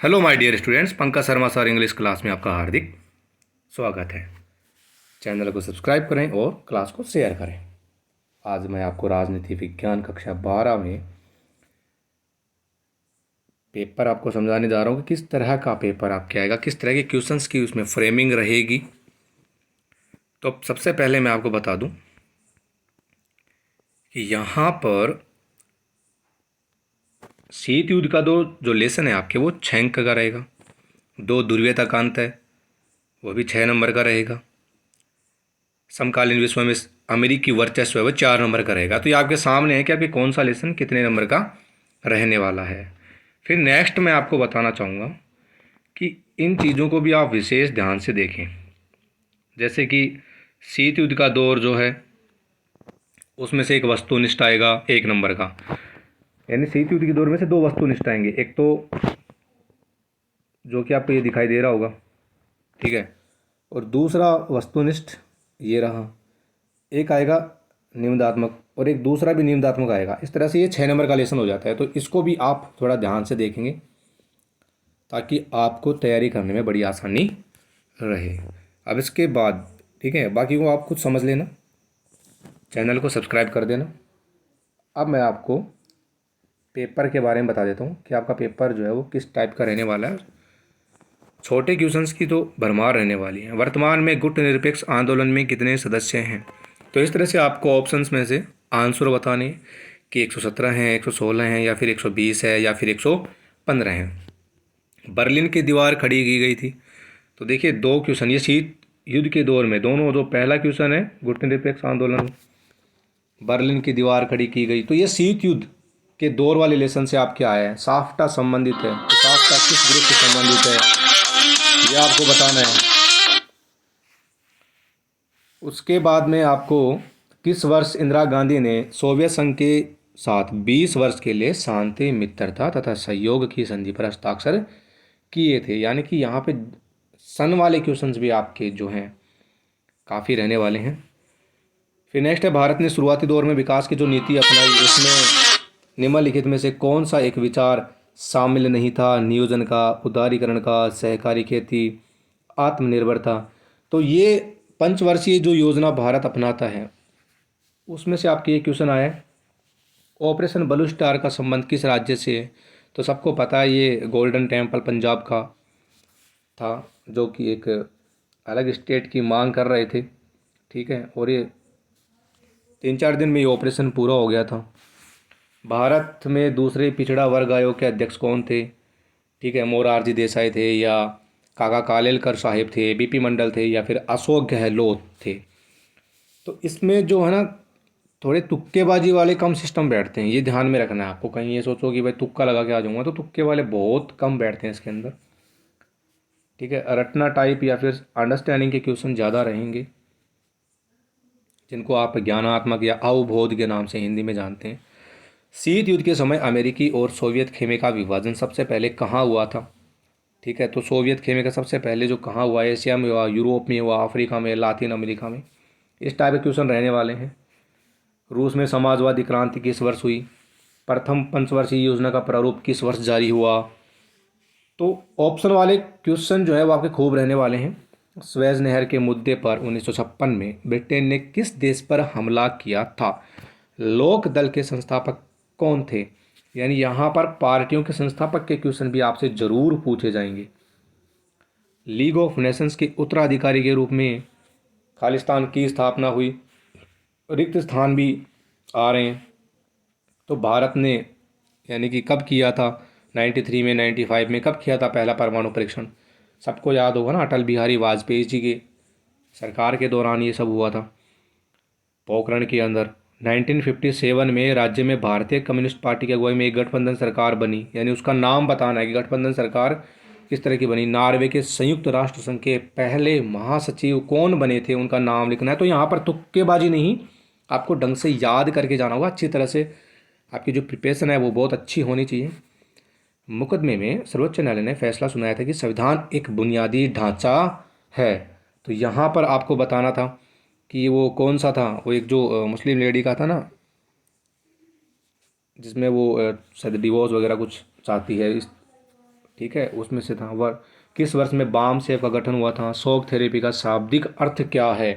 Hello my dear students, Pankaj Sharma sir English class में आपका हार्दिक स्वागत है। चैनल को सब्सक्राइब करें और क्लास को शेयर करें। आज मैं आपको राजनीति विज्ञान कक्षा 12 में पेपर आपको समझाने जा रहा हूँ कि किस तरह का पेपर आपके आएगा, किस तरह के क्वेश्चंस की उसमें फ्रेमिंग रहेगी। तो सबसे पहले मैं आपको बता दूं कि यहाँ पर शीत युद्ध का जो लेसन है आपके, वो 6 अंक का रहेगा। दो दुर्व्यता कांत है, वो भी 6 नंबर का रहेगा। समकालीन विश्व में अमेरिकी वर्चस्व है, वो 4 नंबर का रहेगा। तो ये आपके सामने है कि आपके कौन सा लेसन कितने नंबर का रहने वाला है। फिर नेक्स्ट मैं आपको बताना चाहूँगा कि इन चीज़ों को भी आप विशेष ध्यान से देखें। जैसे कि शीत युद्ध का दौर जो है, उसमें से एक वस्तुनिष्ठ आएगा 1 नंबर का। यानी शीत युद्ध के दौर में से 2 वस्तुनिष्ठ आएंगे। एक तो जो कि आपको ये दिखाई दे रहा होगा, ठीक है, और दूसरा वस्तुनिष्ठ ये रहा। एक आएगा निबंधात्मक और एक दूसरा भी निबंधात्मक आएगा। इस तरह से ये 6 नंबर का लेसन हो जाता है। तो इसको भी आप थोड़ा ध्यान से देखेंगे ताकि आपको तैयारी करने में बड़ी आसानी रहे। अब इसके बाद ठीक है, बाकी को आप खुद समझ लेना, चैनल को सब्सक्राइब कर देना। अब मैं आपको पेपर के बारे में बता देता हूँ कि आपका पेपर जो है वो किस टाइप का रहने वाला है। छोटे क्वेश्चंस की तो भरमार रहने वाली है। वर्तमान में गुट निरपेक्ष आंदोलन में कितने सदस्य हैं? तो इस तरह से आपको ऑप्शंस में से आंसर बताने कि 117 हैं, 116 हैं, या फिर 120 है, या फिर 115 हैं। बर्लिन की दीवार खड़ी की गई थी। तो देखिए 2 क्वेश्चन ये शीत युद्ध के दौर में दोनों। जो पहला क्वेश्चन है गुट निरपेक्ष आंदोलन, बर्लिन की दीवार खड़ी की गई, तो ये शीत युद्ध के दौर वाले लेसन से आपके आया है। साफ्टा संबंधित है, तो साफ्टा किस ग्रुप से संबंधित है ये आपको बताना है। उसके बाद में आपको किस वर्ष इंदिरा गांधी ने सोवियत संघ के साथ 20 वर्ष के लिए शांति, मित्रता तथा सहयोग की संधि पर हस्ताक्षर किए थे। यानी कि यहाँ पे सन वाले क्वेश्चंस भी आपके जो हैं काफ़ी रहने वाले हैं। फिर नेक्स्ट है, भारत ने शुरुआती दौर में विकास की जो नीति अपनाई, उसमें निम्नलिखित में से कौन सा एक विचार शामिल नहीं था? नियोजन का, उदारीकरण का, सहकारी खेती, आत्मनिर्भरता। तो ये पंचवर्षीय जो योजना भारत अपनाता है, उसमें से आपके ये क्वेश्चन आया है। ऑपरेशन ब्लू स्टार का संबंध किस राज्य से है? तो सबको पता है ये गोल्डन टेम्पल पंजाब का था, जो कि एक अलग स्टेट की मांग कर रहे थे, ठीक है, और ये 3-4 दिन में ये ऑपरेशन पूरा हो गया था। भारत में दूसरे पिछड़ा वर्ग आयोग के अध्यक्ष कौन थे? ठीक है, मोरारजी देसाई थे, या काका कालेलकर साहिब थे, बीपी मंडल थे, या फिर अशोक गहलोत थे। तो इसमें जो है ना, थोड़े तुक्केबाजी वाले कम सिस्टम बैठते हैं, ये ध्यान में रखना है आपको। कहीं ये सोचो कि भाई तुक्का लगा के आ जाऊंगा, तो तुक्के वाले बहुत कम बैठते हैं इसके अंदर, ठीक है। रटना टाइप या फिर अंडरस्टैंडिंग के क्वेश्चन ज़्यादा रहेंगे, जिनको आप ज्ञानात्मक या अवबोध के नाम से हिंदी में जानते हैं। शीत युद्ध के समय अमेरिकी और सोवियत खेमे का विभाजन सबसे पहले कहाँ हुआ था? ठीक है, तो सोवियत खेमे का सबसे पहले जो कहाँ हुआ, एशिया में हुआ, यूरोप में हुआ, अफ्रीका में, लातिन अमेरिका में। इस टाइप के क्वेश्चन रहने वाले हैं। रूस में समाजवादी क्रांति किस वर्ष हुई? प्रथम पंचवर्षीय योजना का प्रारूप किस वर्ष जारी हुआ? तो ऑप्शन वाले क्वेश्चन जो है वो आपके खूब रहने वाले हैं। स्वेज नहर के मुद्दे पर 1956 में ब्रिटेन ने किस देश पर हमला किया था? लोक दल के संस्थापक कौन थे? यानी यहाँ पर पार्टियों के संस्थापक के क्वेश्चन भी आपसे जरूर पूछे जाएंगे। लीग ऑफ नेशंस के उत्तराधिकारी के रूप में खालिस्तान की स्थापना हुई। रिक्त स्थान भी आ रहे हैं। तो भारत ने यानी कि कब किया था? 93 में, 95 में कब किया था पहला परमाणु परीक्षण? सबको याद होगा ना, अटल बिहारी वाजपेयी जी के सरकार के दौरान ये सब हुआ था, पोखरण के अंदर। 1957 में राज्य में भारतीय कम्युनिस्ट पार्टी की अगुवाई में एक गठबंधन सरकार बनी। यानी उसका नाम बताना है कि गठबंधन सरकार किस तरह की बनी। नॉर्वे के संयुक्त राष्ट्र संघ के पहले महासचिव कौन बने थे, उनका नाम लिखना है। तो यहाँ पर तुक्केबाजी नहीं, आपको ढंग से याद करके जाना होगा अच्छी तरह से। आपकी जो प्रिपरेशन है वो बहुत अच्छी होनी चाहिए। मुकदमे में सर्वोच्च न्यायालय ने फैसला सुनाया था कि संविधान एक बुनियादी ढांचा है। तो यहाँ पर आपको बताना था कि वो कौन सा था। वो एक जो मुस्लिम लेडी का था ना, जिसमें वो शायद डिवोर्स वगैरह कुछ चाहती है, इस ठीक है, उसमें से था। वह किस वर्ष में बाम सेफ का गठन हुआ था? शॉक थेरेपी का शाब्दिक अर्थ क्या है?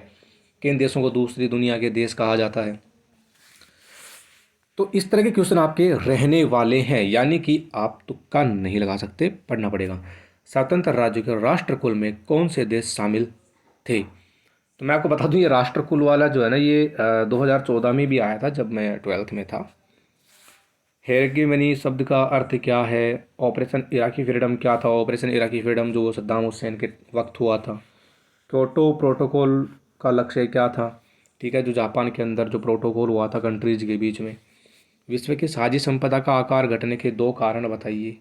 किन देशों को दूसरी दुनिया के देश कहा जाता है? तो इस तरह के क्वेश्चन आपके रहने वाले हैं, यानी कि आप तुक्का नहीं लगा सकते, पढ़ना पड़ेगा। स्वतंत्र राज्य के राष्ट्रकुल में कौन से देश शामिल थे? तो मैं आपको बता दूं, ये राष्ट्रकुल वाला जो है ना, ये 2014 में भी आया था जब मैं 12th में था। हेरगिवनी शब्द का अर्थ क्या है? ऑपरेशन इराकी फ्रीडम क्या था? ऑपरेशन इराकी फ्रीडम जो सद्दाम हुसैन के वक्त हुआ था। क्योटो प्रोटोकॉल का लक्ष्य क्या था? ठीक है, जो जापान के अंदर जो प्रोटोकॉल हुआ था कंट्रीज के बीच में। विश्व की साझी संपदा का आकार घटने के दो कारण बताइए।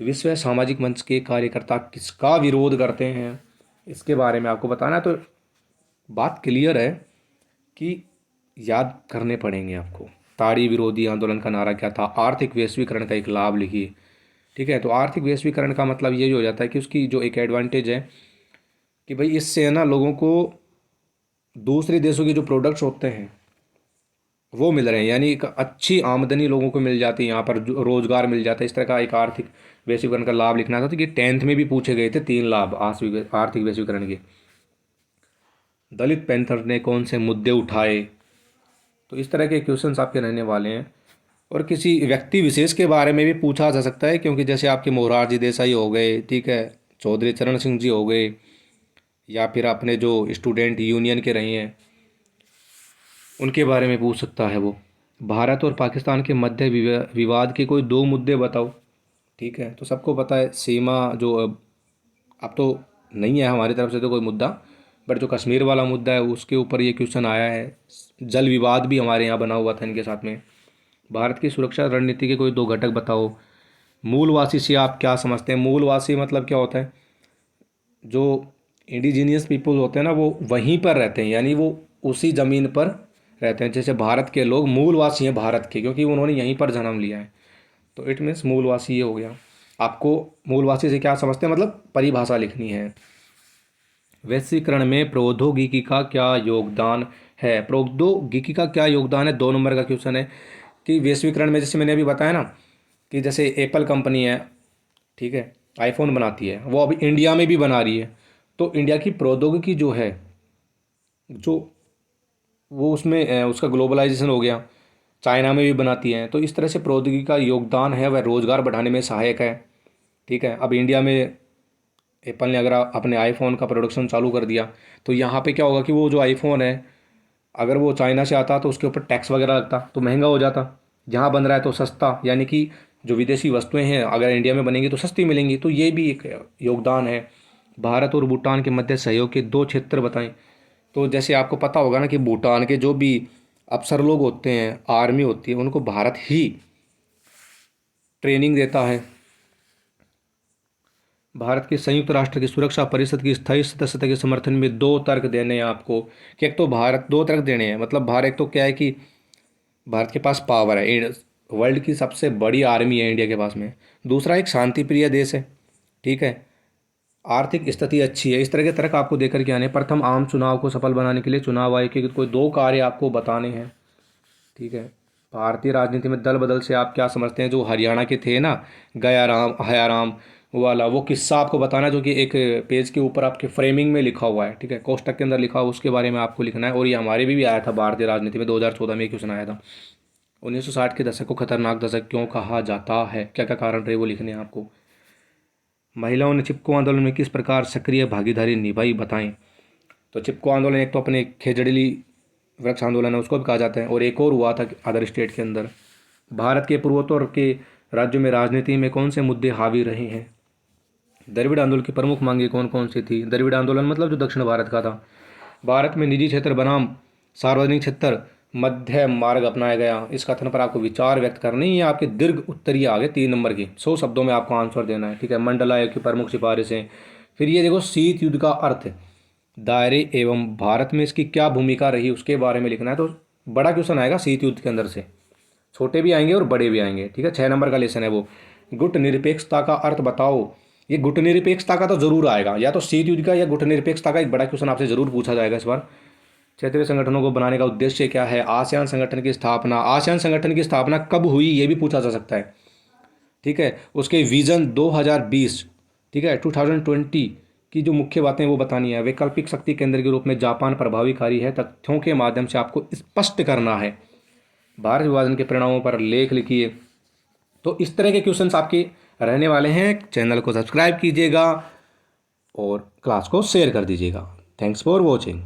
विश्व सामाजिक मंच के कार्यकर्ता किसका विरोध करते हैं, इसके बारे में आपको बताना है। तो बात क्लियर है कि याद करने पड़ेंगे आपको। ताड़ी विरोधी आंदोलन का नारा क्या था? आर्थिक वैश्वीकरण का एक लाभ लिखिए। ठीक है, तो आर्थिक वैश्वीकरण का मतलब ये हो जाता है कि उसकी जो एक एडवांटेज है कि भाई इससे है ना लोगों को दूसरे देशों के जो प्रोडक्ट्स होते हैं वो मिल रहे हैं, यानी एक अच्छी आमदनी लोगों को मिल जाती है, यहाँ पर रोजगार मिल जाता है। इस तरह का एक आर्थिक वैश्वीकरण का लाभ लिखना था। तो ये 10th में भी पूछे गए थे 3 लाभ आर्थिक वैश्वीकरण के। दलित पैंथर ने कौन से मुद्दे उठाए? तो इस तरह के क्वेश्चंस आपके रहने वाले हैं। और किसी व्यक्ति विशेष के बारे में भी पूछा जा सकता है, क्योंकि जैसे आपके मोरारजी देसाई हो गए, ठीक है, चौधरी चरण सिंह जी हो गए, या फिर अपने जो स्टूडेंट यूनियन के रहे हैं उनके बारे में पूछ सकता है वो। भारत और पाकिस्तान के मध्य विवाद के कोई 2 मुद्दे बताओ। ठीक है, तो सबको पता है सीमा जो अब तो नहीं है हमारी तरफ से तो कोई मुद्दा, बट जो कश्मीर वाला मुद्दा है उसके ऊपर ये क्वेश्चन आया है। जल विवाद भी हमारे यहाँ बना हुआ था इनके साथ में। भारत की सुरक्षा रणनीति के कोई 2 घटक बताओ। मूलवासी से आप क्या समझते हैं? मूलवासी मतलब क्या होता है? जो इंडिजीनियस पीपल होते हैं ना वो वहीं पर रहते हैं, यानी वो उसी ज़मीन पर रहते हैं। जैसे भारत के लोग मूलवासी हैं भारत के, क्योंकि उन्होंने यहीं पर जन्म लिया है। तो इट मीन्स मूलवासी ये हो गया। आपको मूलवासी से क्या समझते हैं मतलब परिभाषा लिखनी है। वैश्वीकरण में प्रौद्योगिकी का क्या योगदान है? प्रौद्योगिकी का क्या योगदान है, 2 नंबर का क्वेश्चन है। कि वैश्वीकरण में जैसे मैंने अभी बताया ना कि जैसे एप्पल कंपनी है, ठीक है, आईफोन बनाती है, वो अभी इंडिया में भी बना रही है। तो इंडिया की प्रौद्योगिकी जो है जो वो उसमें उसका ग्लोबलाइजेशन हो गया, चाइना में भी बनाती हैं। तो इस तरह से प्रौद्योगिकी का योगदान है, वह रोज़गार बढ़ाने में सहायक है। ठीक है, अब इंडिया में एप्पल ने अगर अपने आईफोन का प्रोडक्शन चालू कर दिया तो यहाँ पे क्या होगा कि वो जो आईफोन है अगर वो चाइना से आता तो उसके ऊपर टैक्स वगैरह लगता तो महंगा हो जाता। जहाँ बन रहा है तो सस्ता, यानी कि जो विदेशी वस्तुएं हैं अगर इंडिया में बनेंगी तो सस्ती मिलेंगी। तो ये भी एक योगदान है। भारत और भूटान के मध्य सहयोग के 2 क्षेत्र बताएं। तो जैसे आपको पता होगा ना कि भूटान के जो भी अफसर लोग होते हैं, आर्मी होती है, उनको भारत ही ट्रेनिंग देता है। भारत के संयुक्त राष्ट्र की सुरक्षा परिषद की स्थायी सदस्यता के समर्थन में 2 तर्क देने हैं आपको। कि एक तो भारत 2 तर्क देने हैं, मतलब भारत एक तो क्या है कि भारत के पास पावर है, वर्ल्ड की सबसे बड़ी आर्मी है इंडिया के पास में। दूसरा एक शांति प्रिय देश है, ठीक है, आर्थिक स्थिति अच्छी है। इस तरह के तर्क आपको देकर के आने। प्रथम आम चुनाव को सफल बनाने के लिए चुनाव आयोग के कोई 2 कार्य आपको बताने हैं। ठीक है, भारतीय राजनीति में दल बदल से आप क्या समझते हैं? जो हरियाणा के थे ना, गया राम हयाराम वाला, वो किस्सा आपको बताना जो कि एक पेज के ऊपर आपके फ्रेमिंग में लिखा हुआ है। ठीक है, कोष्टक के अंदर लिखा हुआ, उसके बारे में आपको लिखना है। और ये हमारे भी आया था भारतीय राजनीति में 2014 में क्वेश्चन आया था। 1960 के दशक को खतरनाक दशक क्यों कहा जाता है? क्या क्या कारण रहे वो लिखने हैं आपको। महिलाओं ने चिपको आंदोलन में किस प्रकार सक्रिय भागीदारी निभाई बताएं। तो चिपको आंदोलन एक तो अपने खेजड़िली वृक्ष आंदोलन है उसको भी कहा जाता है, और एक और हुआ था अदर स्टेट के अंदर। भारत के पूर्वोत्तर के राज्यों में राजनीति में कौन से मुद्दे हावी रहे हैं? द्रविड़ आंदोलन की प्रमुख मांगे कौन कौन सी थी? द्रविड़ आंदोलन मतलब जो दक्षिण भारत का था। भारत में निजी क्षेत्र बनाम सार्वजनिक क्षेत्र मध्य मार्ग अपनाया गया। इस कथन पर आपको विचार व्यक्त करनी है। आपके दीर्घ उत्तरीय आगे 3 नंबर की 100 शब्दों में आपको आंसर देना है। ठीक है, मंडल आयोग की प्रमुख सिफारिशें। फिर ये देखो शीत युद्ध का अर्थ, दायरे एवं भारत में इसकी क्या भूमिका रही उसके बारे में लिखना है। तो बड़ा क्वेश्चन आएगा शीत युद्ध के अंदर से, छोटे भी आएंगे और बड़े भी आएंगे। ठीक है, 6 नंबर का लेसन है वो। गुट निरपेक्षता का अर्थ बताओ। ये गुट निरपेक्षता का तो जरूर आएगा, या तो शीत युद्ध का या गुट निरपेक्षता का एक बड़ा क्वेश्चन आपसे जरूर पूछा जाएगा इस बार। क्षेत्रीय संगठनों को बनाने का उद्देश्य क्या है? आसियान संगठन की स्थापना। आसियान संगठन की स्थापना कब हुई ये भी पूछा जा सकता है। ठीक है, उसके विज़न 2020, ठीक है 2020 की जो मुख्य बातें वो बतानी है। वैकल्पिक शक्ति केंद्र के रूप में जापान प्रभावकारी है, तथ्यों के माध्यम से आपको स्पष्ट करना है। भारत विभाजन के परिणामों पर लेख लिखिए। तो इस तरह के क्वेश्चंस आपके रहने वाले हैं। चैनल को सब्सक्राइब कीजिएगा और क्लास को शेयर कर दीजिएगा। Thanks for watching.